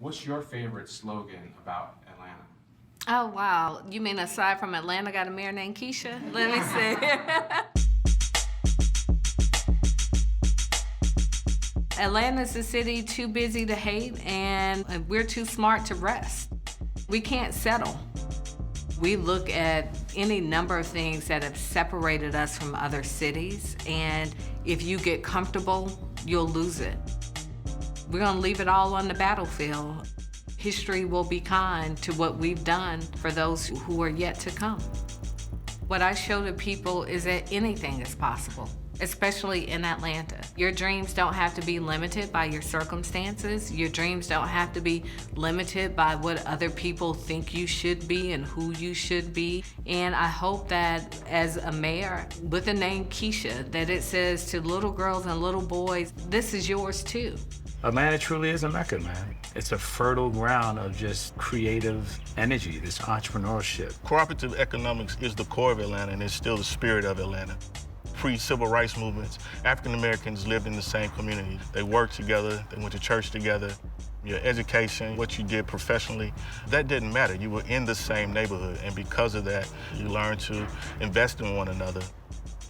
What's your favorite slogan about Atlanta? Oh, wow. You mean aside from Atlanta got a mayor named Keisha? Let me see. Atlanta's a city too busy to hate, and we're too smart to rest. We can't settle. We look at any number of things that have separated us from other cities, and if you get comfortable, you'll lose it. We're gonna leave it all on the battlefield. History will be kind to what we've done for those who are yet to come. What I show to people is that anything is possible, especially in Atlanta. Your dreams don't have to be limited by your circumstances. Your dreams don't have to be limited by what other people think you should be and who you should be. And I hope that as a mayor with the name Keisha, that it says to little girls and little boys, this is yours too. Atlanta truly is a mecca, man. It's a fertile ground of just creative energy, this entrepreneurship. Cooperative economics is the core of Atlanta, and it's still the spirit of Atlanta. Pre-civil rights movements, African Americans lived in the same community. They worked together, they went to church together. Your education, what you did professionally, that didn't matter. You were in the same neighborhood, and because of that, you learned to invest in one another.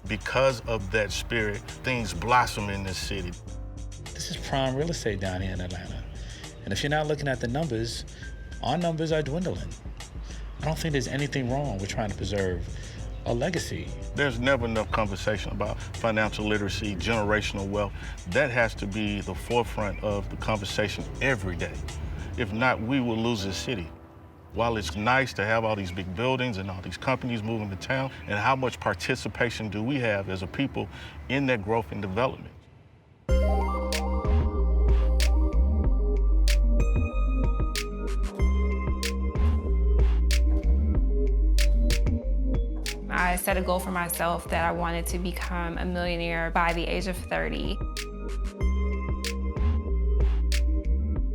Because of that spirit, things blossom in this city. This is prime real estate down here in Atlanta. And if you're not looking at the numbers, our numbers are dwindling. I don't think there's anything wrong with trying to preserve a legacy. There's never enough conversation about financial literacy, generational wealth. That has to be the forefront of the conversation every day. If not, we will lose this city. While it's nice to have all these big buildings and all these companies moving to town, and how much participation do we have as a people in that growth and development? I set a goal for myself that I wanted to become a millionaire by the age of 30.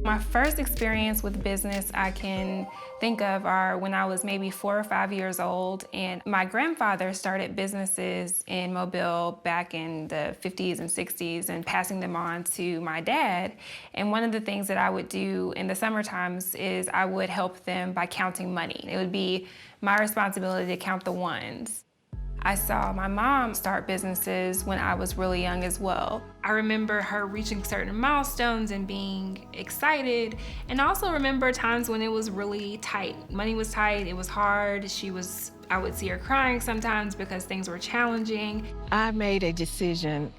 My first experience with business I can think of are when I was maybe 4 or 5 years old, and my grandfather started businesses in Mobile back in the 50s and 60s and passing them on to my dad. And one of the things that I would do in the summer times is I would help them by counting money. It would be my responsibility to count the ones. I saw my mom start businesses when I was really young as well. I remember her reaching certain milestones and being excited, and I also remember times when it was really tight. Money was tight, it was hard. I would see her crying sometimes because things were challenging. I made a decision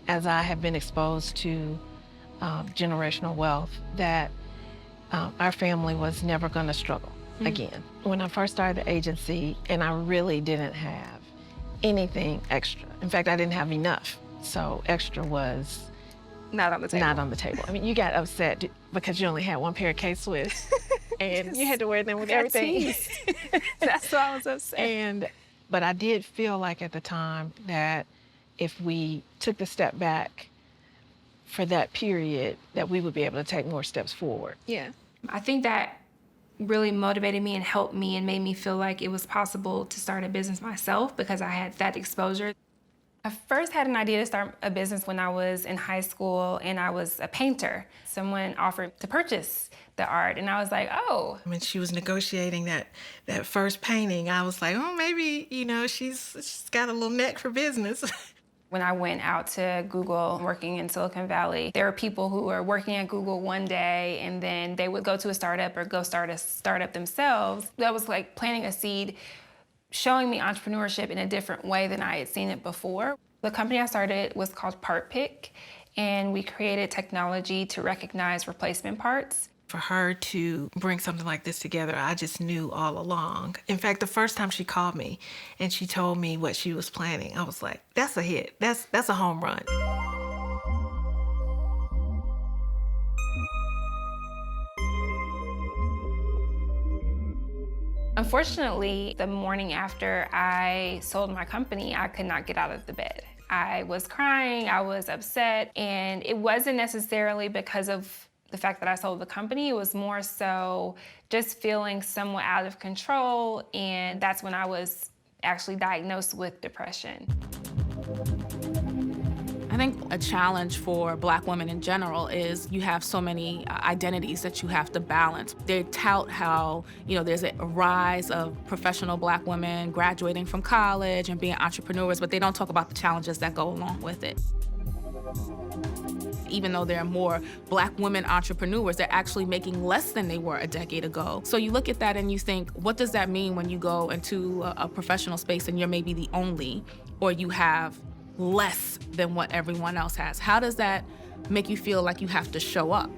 as I have been exposed to generational wealth that our family was never gonna struggle again. When I first started the agency, and I really didn't have anything extra. In fact, I didn't have enough. So extra was Not on the table. not on the table. I mean, you got upset because you only had one pair of K-Swiss and you had to wear them with everything. That's why I was upset. But I did feel like at the time that if we took the step back for that period, that we would be able to take more steps forward. Yeah. I think that really motivated me and helped me and made me feel like it was possible to start a business myself because I had that exposure. I first had an idea to start a business when I was in high school, and I was a painter. Someone offered to purchase the art, and I was like, oh. When she was negotiating that first painting, I was like, oh, maybe, she's got a little neck for business. When I went out to Google working in Silicon Valley, there were people who were working at Google one day and then they would go to a startup or go start a startup themselves. That was like planting a seed, showing me entrepreneurship in a different way than I had seen it before. The company I started was called Part Pick, and we created technology to recognize replacement parts. For her to bring something like this together, I just knew all along. In fact, the first time she called me and she told me what she was planning, I was like, that's a hit. That's a home run. Unfortunately, the morning after I sold my company, I could not get out of the bed. I was crying, I was upset, and it wasn't necessarily because of the fact that I sold the company. It was more so just feeling somewhat out of control, and that's when I was actually diagnosed with depression. I think a challenge for Black women in general is you have so many identities that you have to balance. They tout how, there's a rise of professional Black women graduating from college and being entrepreneurs, but they don't talk about the challenges that go along with it. Even though there are more Black women entrepreneurs, they're actually making less than they were a decade ago. So you look at that and you think, what does that mean when you go into a professional space and you're maybe the only, or you have less than what everyone else has? How does that make you feel like you have to show up?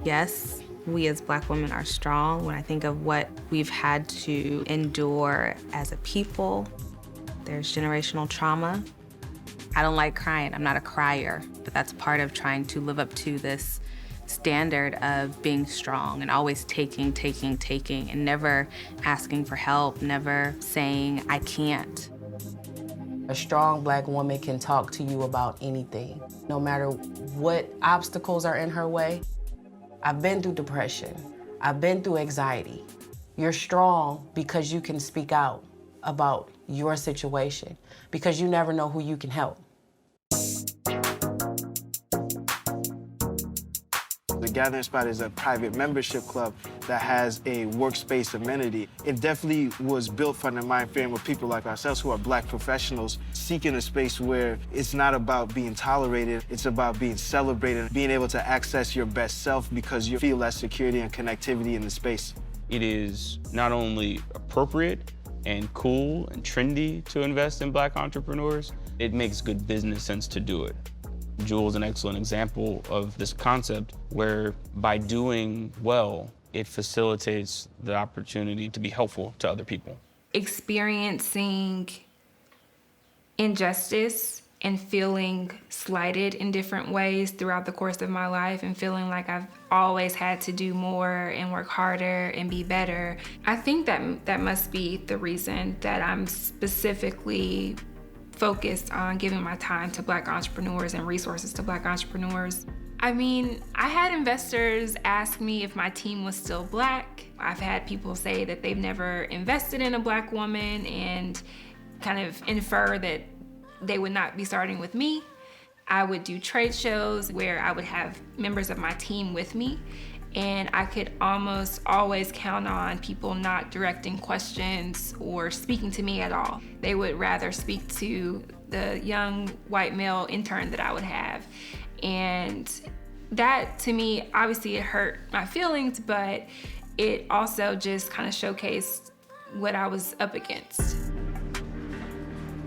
Yes, we as Black women are strong. When I think of what we've had to endure as a people, there's generational trauma. I don't like crying. I'm not a crier, but that's part of trying to live up to this standard of being strong and always taking, and never asking for help, never saying, I can't. A strong Black woman can talk to you about anything, no matter what obstacles are in her way. I've been through depression. I've been through anxiety. You're strong because you can speak out about your situation, because you never know who you can help. The Gathering Spot is a private membership club that has a workspace amenity. It definitely was built from the mind frame of people like ourselves who are Black professionals seeking a space where it's not about being tolerated, it's about being celebrated, being able to access your best self because you feel that security and connectivity in the space. It is not only appropriate and cool and trendy to invest in Black entrepreneurs, it makes good business sense to do it. Jewel is an excellent example of this concept where by doing well, it facilitates the opportunity to be helpful to other people. Experiencing injustice and feeling slighted in different ways throughout the course of my life and feeling like I've always had to do more and work harder and be better. I think that must be the reason that I'm specifically focused on giving my time to Black entrepreneurs and resources to Black entrepreneurs. I mean, I had investors ask me if my team was still Black. I've had people say that they've never invested in a Black woman and kind of infer that they would not be starting with me. I would do trade shows where I would have members of my team with me, and I could almost always count on people not directing questions or speaking to me at all. They would rather speak to the young white male intern that I would have. And that, to me, obviously it hurt my feelings, but it also just kind of showcased what I was up against.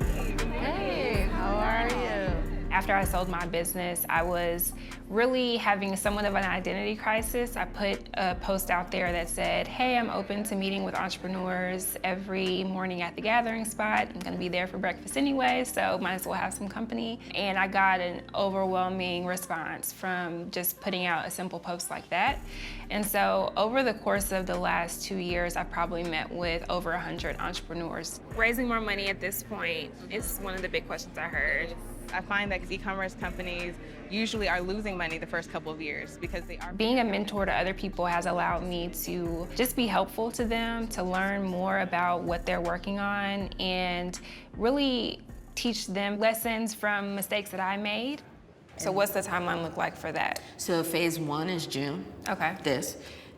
Hey, how are you? After I sold my business, I was really having somewhat of an identity crisis. I put a post out there that said, hey, I'm open to meeting with entrepreneurs every morning at the Gathering Spot. I'm gonna be there for breakfast anyway, so might as well have some company. And I got an overwhelming response from just putting out a simple post like that. And so over the course of the last 2 years, I probably met with over 100 entrepreneurs. Raising more money at this point is one of the big questions I heard. I find that e-commerce companies usually are losing money the first couple of years because they are. Being a mentor to other people has allowed me to just be helpful to them, to learn more about what they're working on, and really teach them lessons from mistakes that I made. So what's the timeline look like for that? So phase 1 is June. Okay.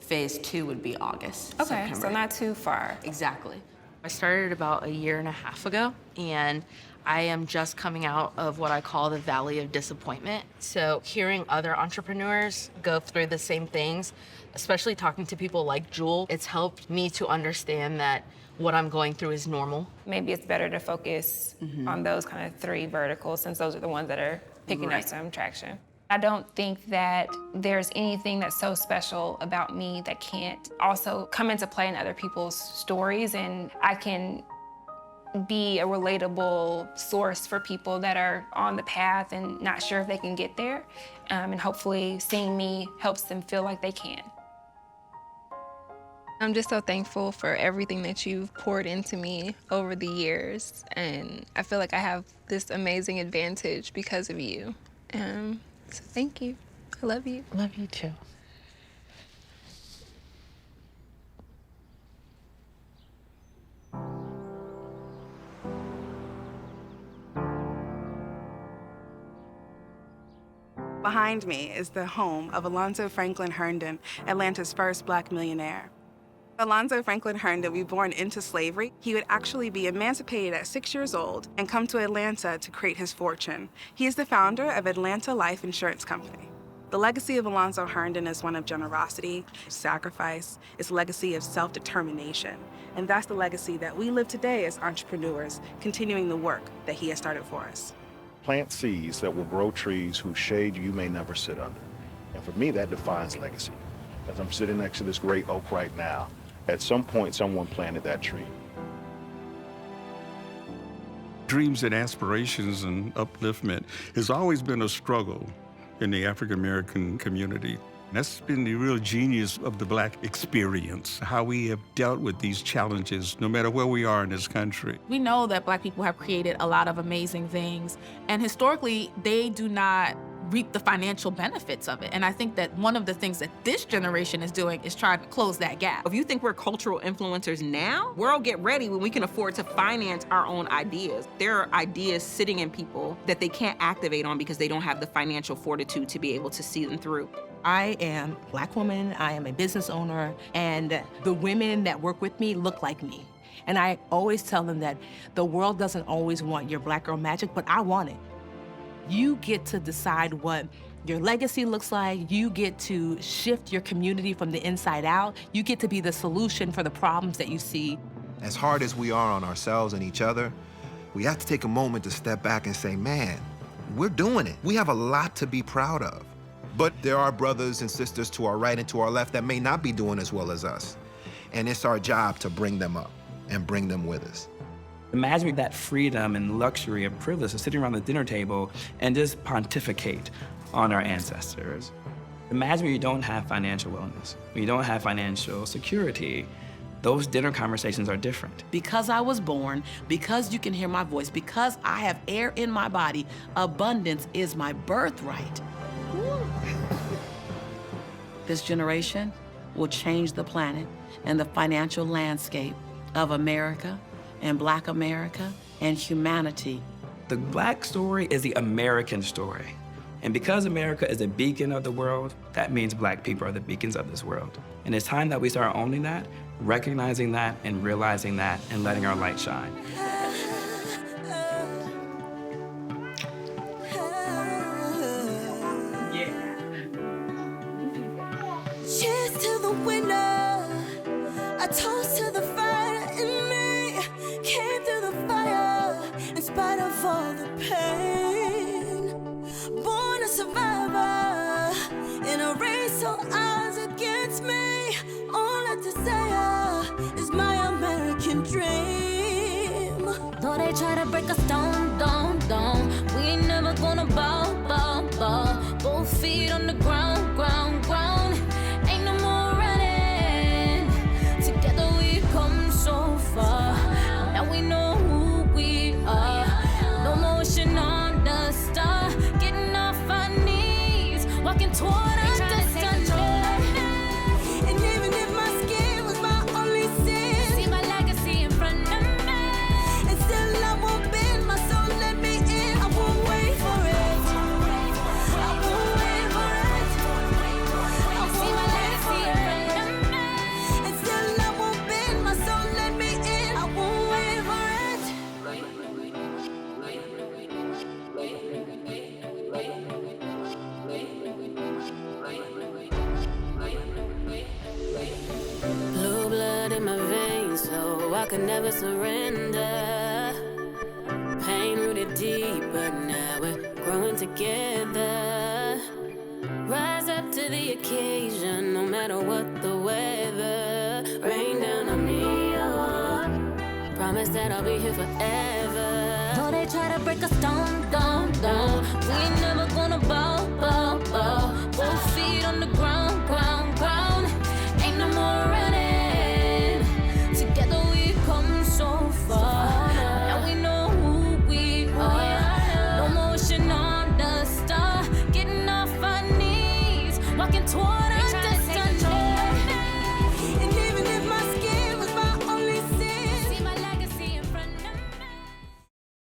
Phase 2 would be August. Okay, September. so not too far. Exactly. I started about 1.5 years ago, and I am just coming out of what I call the valley of disappointment. So hearing other entrepreneurs go through the same things, especially talking to people like Jewel, it's helped me to understand that what I'm going through is normal. Maybe it's better to focus on those kind of 3 verticals, since those are the ones that are picking up some traction. I don't think that there's anything that's so special about me that can't also come into play in other people's stories, and I can be a relatable source for people that are on the path and not sure if they can get there. And hopefully seeing me helps them feel like they can. I'm just so thankful for everything that you've poured into me over the years. And I feel like I have this amazing advantage because of you. So thank you. I love you. Love you too. Behind me is the home of Alonzo Franklin Herndon, Atlanta's first Black millionaire. Alonzo Franklin Herndon was born into slavery. He would actually be emancipated at 6 years old and come to Atlanta to create his fortune. He is the founder of Atlanta Life Insurance Company. The legacy of Alonzo Herndon is one of generosity, sacrifice, it's a legacy of self-determination. And that's the legacy that we live today as entrepreneurs, continuing the work that he has started for us. Plant seeds that will grow trees whose shade you may never sit under. And for me, that defines legacy. As I'm sitting next to this great oak right now, at some point, someone planted that tree. Dreams and aspirations and upliftment has always been a struggle in the African-American community. That's been the real genius of the Black experience, how we have dealt with these challenges, no matter where we are in this country. We know that Black people have created a lot of amazing things, and historically, they do not reap the financial benefits of it. And I think that one of the things that this generation is doing is trying to close that gap. If you think we're cultural influencers now, world get ready when we can afford to finance our own ideas. There are ideas sitting in people that they can't activate on because they don't have the financial fortitude to be able to see them through. I am a Black woman, I am a business owner, and the women that work with me look like me. And I always tell them that the world doesn't always want your Black girl magic, but I want it. You get to decide what your legacy looks like. You get to shift your community from the inside out. You get to be the solution for the problems that you see. As hard as we are on ourselves and each other, we have to take a moment to step back and say, man, we're doing it. We have a lot to be proud of. But there are brothers and sisters to our right and to our left that may not be doing as well as us. And it's our job to bring them up and bring them with us. Imagine that freedom and luxury and privilege of sitting around the dinner table and just pontificate on our ancestors. Imagine when you don't have financial wellness, when you don't have financial security. Those dinner conversations are different. Because I was born, because you can hear my voice, because I have air in my body, abundance is my birthright. This generation will change the planet and the financial landscape of America and Black America and humanity. The Black story is the American story. And because America is a beacon of the world, that means Black people are the beacons of this world. And it's time that we start owning that, recognizing that, and realizing that, and letting our light shine. Cheers to the winner. I toast to the fighter in me. Came through the fire in spite of all the pain. Born a survivor in a race, all odds against me. All I desire is my American dream. Though they try to break us down, down, down, we ain't never gonna bow, bow, bow. Both feet on the ground, ground, ground. Ain't no more running. Together we've come so far. Now we know who we are. No more wishing on the star. Getting off our knees, walking toward our destiny. And even if my skin was my only sin, see my legacy in front of me. And still I won't bend my soul, let me in. I won't wait for it. I won't wait for it. I see my legacy in front of me. And still I won't bend my soul, let me in. I won't wait for it. Blue blood in my veins, so I could never surrender. Pain rooted deep, but now we're growing together. Rise up to the occasion, no matter what the weather. Rain down on me, oh. Promise that I'll be here forever. Though they try to break us down, down,